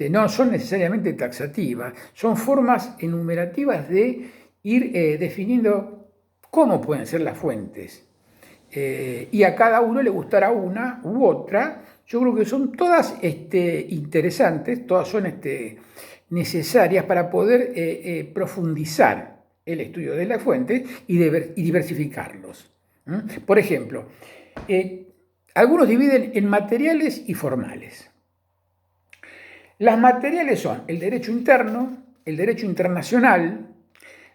no son necesariamente taxativas, son formas enumerativas de ir definiendo cómo pueden ser las fuentes. Y a cada uno le gustará una u otra. Yo creo que son todas interesantes, todas son necesarias para poder profundizar el estudio de las fuentes y diversificarlos. Por ejemplo, algunos dividen en materiales y formales. Las materiales son el derecho interno, el derecho internacional,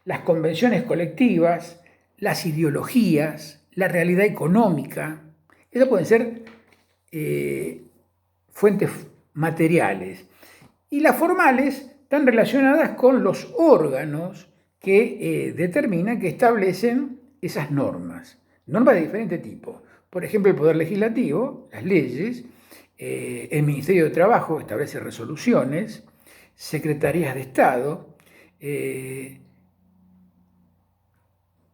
las convenciones colectivas, las ideologías, la realidad económica. Esas pueden ser fuentes materiales. Y las formales están relacionadas con los órganos que determinan, que establecen esas normas. Normas de diferente tipo. Por ejemplo, el Poder Legislativo, las leyes, el Ministerio de Trabajo establece resoluciones, secretarías de Estado,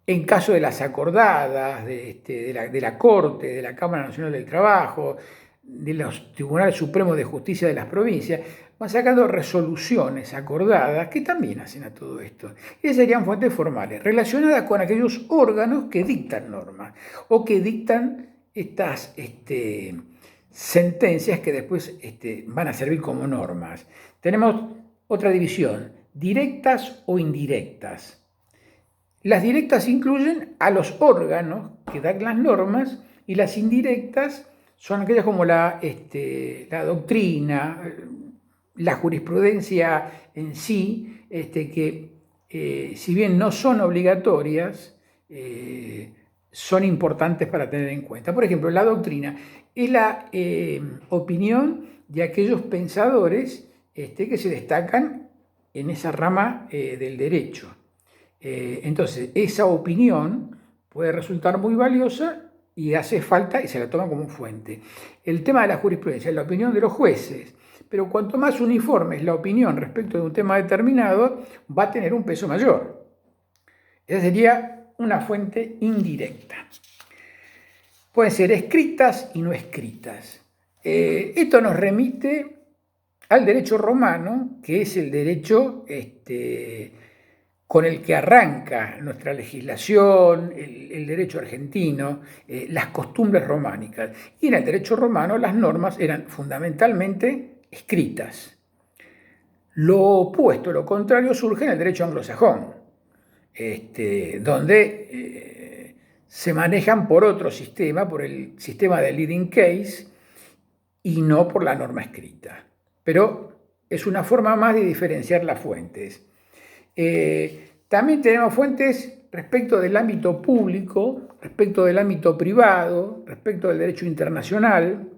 en caso de las acordadas, de la Corte, de la Cámara Nacional del Trabajo, de los Tribunales Supremos de Justicia de las provincias, van sacando resoluciones acordadas que también hacen a todo esto. Esas serían fuentes formales, relacionadas con aquellos órganos que dictan normas o que dictan estas sentencias que después van a servir como normas. Tenemos otra división, directas o indirectas. Las directas incluyen a los órganos que dan las normas y las indirectas son aquellas como la doctrina, la jurisprudencia en sí, que si bien no son obligatorias, son importantes para tener en cuenta. Por ejemplo, la doctrina es la opinión de aquellos pensadores que se destacan en esa rama del derecho. Entonces, esa opinión puede resultar muy valiosa y hace falta y se la toma como fuente. El tema de la jurisprudencia es la opinión de los jueces, pero cuanto más uniforme es la opinión respecto de un tema determinado, va a tener un peso mayor. Esa sería una fuente indirecta. Pueden ser escritas y no escritas. Esto nos remite al derecho romano, que es el derecho con el que arranca nuestra legislación, el derecho argentino, las costumbres románicas. Y en el derecho romano las normas eran fundamentalmente escritas. Lo opuesto, lo contrario, surge en el derecho anglosajón, donde se manejan por otro sistema, por el sistema de leading case, y no por la norma escrita. Pero es una forma más de diferenciar las fuentes. También tenemos fuentes respecto del ámbito público, respecto del ámbito privado, respecto del derecho internacional.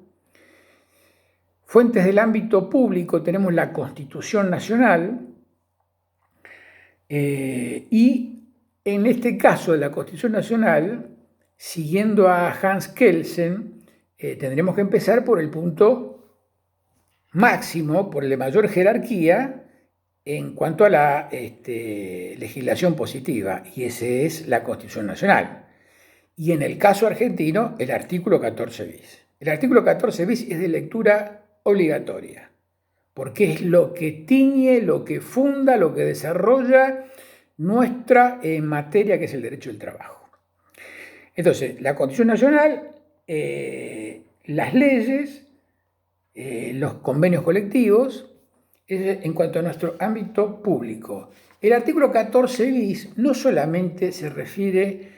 Fuentes del ámbito público tenemos la Constitución Nacional y en este caso de la Constitución Nacional, siguiendo a Hans Kelsen, tendremos que empezar por el punto máximo, por el de mayor jerarquía, en cuanto a la legislación positiva, y ese es la Constitución Nacional. Y en el caso argentino, el artículo 14 bis. El artículo 14 bis es de lectura obligatoria, porque es lo que tiñe, lo que funda, lo que desarrolla nuestra materia, que es el derecho del trabajo. Entonces, la Constitución Nacional, las leyes, los convenios colectivos, en cuanto a nuestro ámbito público. El artículo 14 bis no solamente se refiere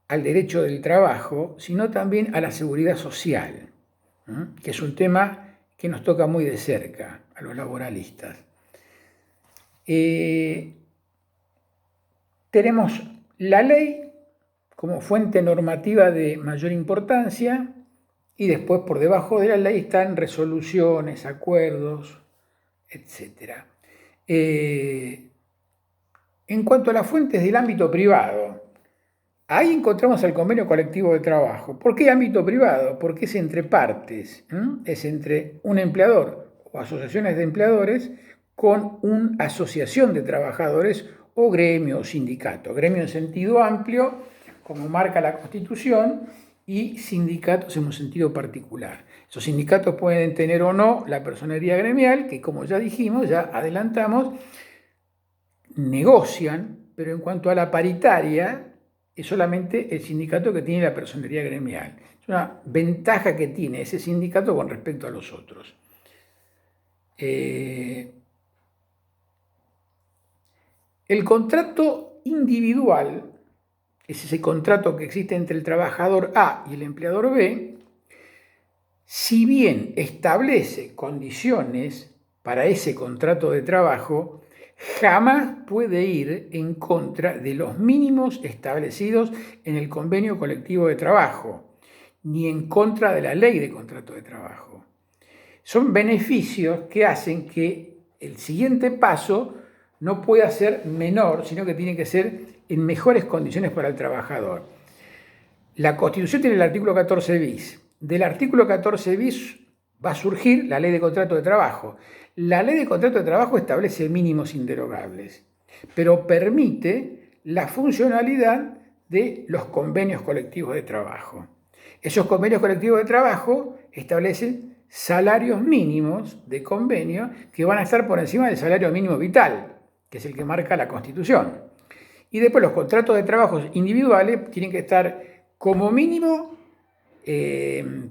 al derecho del trabajo, sino también a la seguridad social, que es un tema que nos toca muy de cerca a los laboralistas. Tenemos la ley como fuente normativa de mayor importancia y después por debajo de la ley están resoluciones, acuerdos, etc. En cuanto a las fuentes del ámbito privado, ahí encontramos el convenio colectivo de trabajo. ¿Por qué ámbito privado? Porque es entre partes, es entre un empleador o asociaciones de empleadores con una asociación de trabajadores o gremio o sindicato. Gremio en sentido amplio, como marca la Constitución, y sindicatos en un sentido particular. Esos sindicatos pueden tener o no la personería gremial, que como ya dijimos, ya adelantamos, negocian, pero en cuanto a la paritaria, es solamente el sindicato que tiene la personería gremial. Es una ventaja que tiene ese sindicato con respecto a los otros. El contrato individual es ese contrato que existe entre el trabajador A y el empleador B, si bien establece condiciones para ese contrato de trabajo, jamás puede ir en contra de los mínimos establecidos en el convenio colectivo de trabajo, ni en contra de la ley de contrato de trabajo. Son beneficios que hacen que el siguiente paso no pueda ser menor, sino que tiene que ser en mejores condiciones para el trabajador. La Constitución tiene el artículo 14 bis. Del artículo 14 bis va a surgir la ley de contrato de trabajo. La ley de contrato de trabajo establece mínimos inderogables, pero permite la funcionalidad de los convenios colectivos de trabajo. Esos convenios colectivos de trabajo establecen salarios mínimos de convenio que van a estar por encima del salario mínimo vital, que es el que marca la Constitución. Y después los contratos de trabajo individuales tienen que estar como mínimo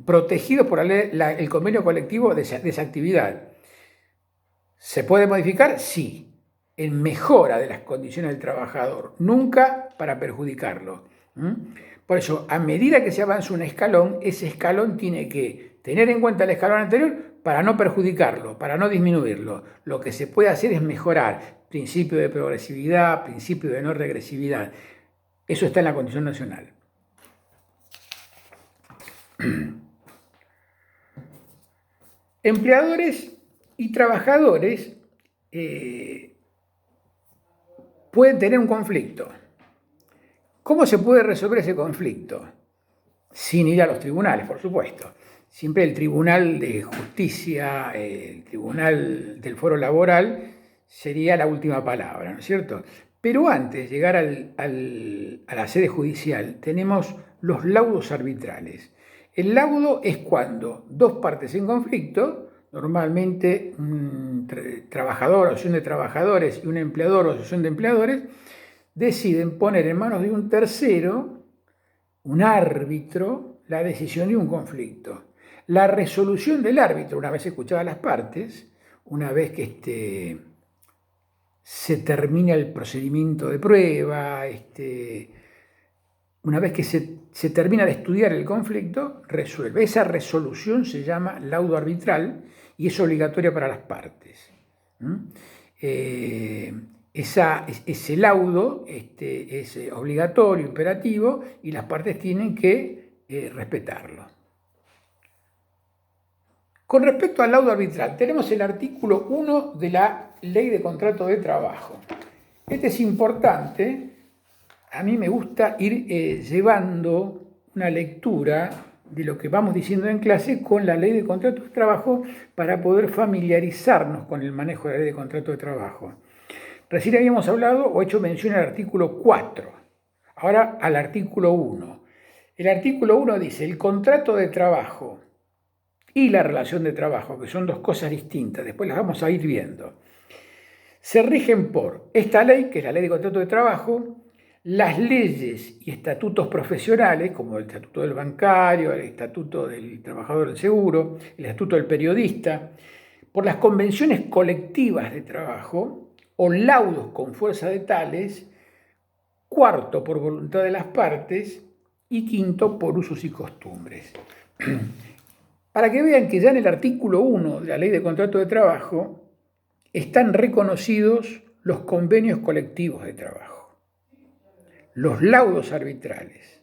protegidos por el convenio colectivo de esa actividad. ¿Se puede modificar? Sí, en mejora de las condiciones del trabajador, nunca para perjudicarlo. Por eso, a medida que se avanza un escalón, ese escalón tiene que tener en cuenta el escalón anterior para no perjudicarlo, para no disminuirlo. Lo que se puede hacer es mejorar principio de progresividad, principio de no regresividad. Eso está en la Constitución Nacional. Empleadores y trabajadores pueden tener un conflicto. ¿Cómo se puede resolver ese conflicto? Sin ir a los tribunales, por supuesto. Siempre el Tribunal de Justicia, el Tribunal del Foro Laboral, sería la última palabra, ¿no es cierto? Pero antes de llegar a la sede judicial, tenemos los laudos arbitrales. El laudo es cuando dos partes en conflicto, normalmente un trabajador, asociación de trabajadores, y un empleador o asociación de empleadores, deciden poner en manos de un tercero, un árbitro, la decisión de un conflicto. La resolución del árbitro, una vez escuchadas las partes, una vez que se termina el procedimiento de prueba, una vez que se termina de estudiar el conflicto, resuelve. Esa resolución se llama laudo arbitral y es obligatoria para las partes. Ese laudo es obligatorio, imperativo, y las partes tienen que respetarlo. Con respecto al laudo arbitral, tenemos el artículo 1 de la Ley de Contrato de Trabajo. Este es importante. A mí me gusta ir llevando una lectura de lo que vamos diciendo en clase con la Ley de Contrato de Trabajo para poder familiarizarnos con el manejo de la Ley de Contrato de Trabajo. Recién habíamos hablado o hecho mención al artículo 4, ahora al artículo 1. El artículo 1 dice: el contrato de trabajo y la relación de trabajo, que son dos cosas distintas, después las vamos a ir viendo, se rigen por esta ley, que es la Ley de Contrato de Trabajo, las leyes y estatutos profesionales, como el estatuto del bancario, el estatuto del trabajador del seguro, el estatuto del periodista, por las convenciones colectivas de trabajo o laudos con fuerza de tales, cuarto, por voluntad de las partes, y quinto, por usos y costumbres. Para que vean que ya en el artículo 1 de la Ley de Contrato de Trabajo están reconocidos los convenios colectivos de trabajo, los laudos arbitrales.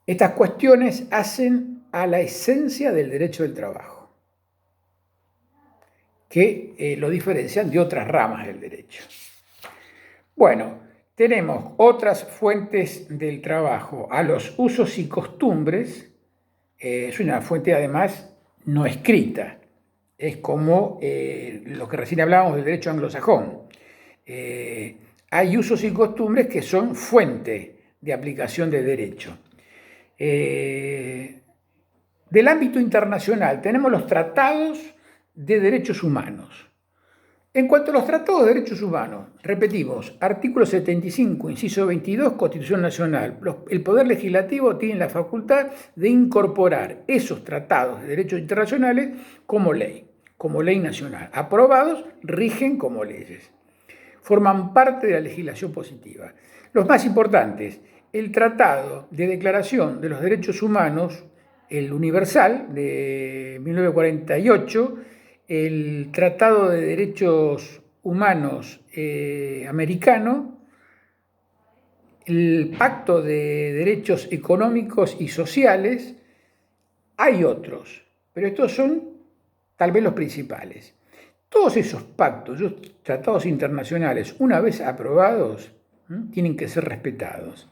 Estas cuestiones hacen a la esencia del derecho del trabajo, que lo diferencian de otras ramas del derecho. Bueno, tenemos otras fuentes del trabajo, a los usos y costumbres. Es una fuente además no escrita, es como lo que recién hablábamos del derecho anglosajón. Hay usos y costumbres que son fuente de aplicación de derecho. Del ámbito internacional tenemos los tratados de derechos humanos. En cuanto a los tratados de derechos humanos, repetimos, artículo 75, inciso 22, Constitución Nacional. El Poder Legislativo tiene la facultad de incorporar esos tratados de derechos internacionales como ley nacional. Aprobados, rigen como leyes. Forman parte de la legislación positiva. Los más importantes, el Tratado de Declaración de los Derechos Humanos, el Universal de 1948, el Tratado de Derechos Humanos americano, el Pacto de Derechos Económicos y Sociales. Hay otros, pero estos son tal vez los principales. Todos esos pactos, esos tratados internacionales, una vez aprobados, tienen que ser respetados.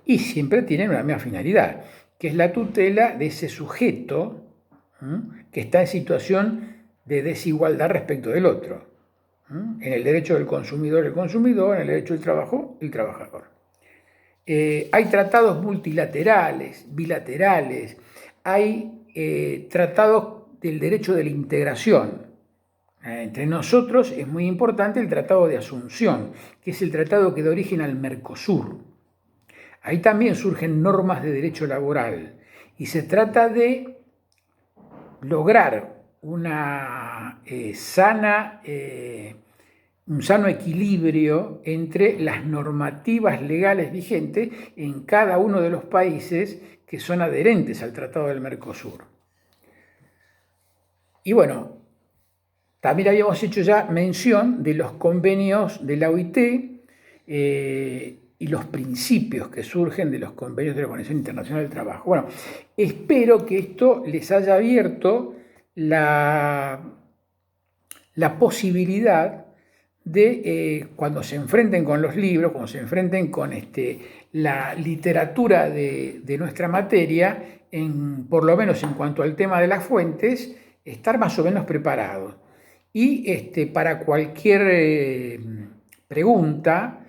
Y siempre tienen una misma finalidad, que es la tutela de ese sujeto que está en situación de desigualdad respecto del otro. En el derecho del consumidor, el consumidor; en el derecho del trabajo, el trabajador. Hay tratados multilaterales, bilaterales, hay tratados del derecho de la integración. Entre nosotros es muy importante el Tratado de Asunción, que es el tratado que da origen al Mercosur. Ahí también surgen normas de derecho laboral y se trata de lograr un sano equilibrio entre las normativas legales vigentes en cada uno de los países que son adherentes al Tratado del Mercosur. Y bueno, también habíamos hecho ya mención de los convenios de la OIT y los principios que surgen de los convenios de la Organización Internacional del Trabajo. Bueno, espero que esto les haya abierto la posibilidad de, cuando se enfrenten con los libros, cuando se enfrenten con la literatura de nuestra materia, por lo menos en cuanto al tema de las fuentes, estar más o menos preparados. Y para cualquier pregunta,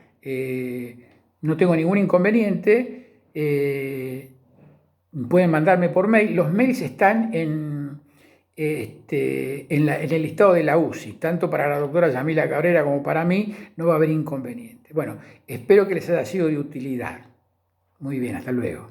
no tengo ningún inconveniente, pueden mandarme por mail. Los mails están en el listado de la UCI, tanto para la doctora Yamila Cabrera como para mí, no va a haber inconveniente. Bueno, espero que les haya sido de utilidad. Muy bien, hasta luego.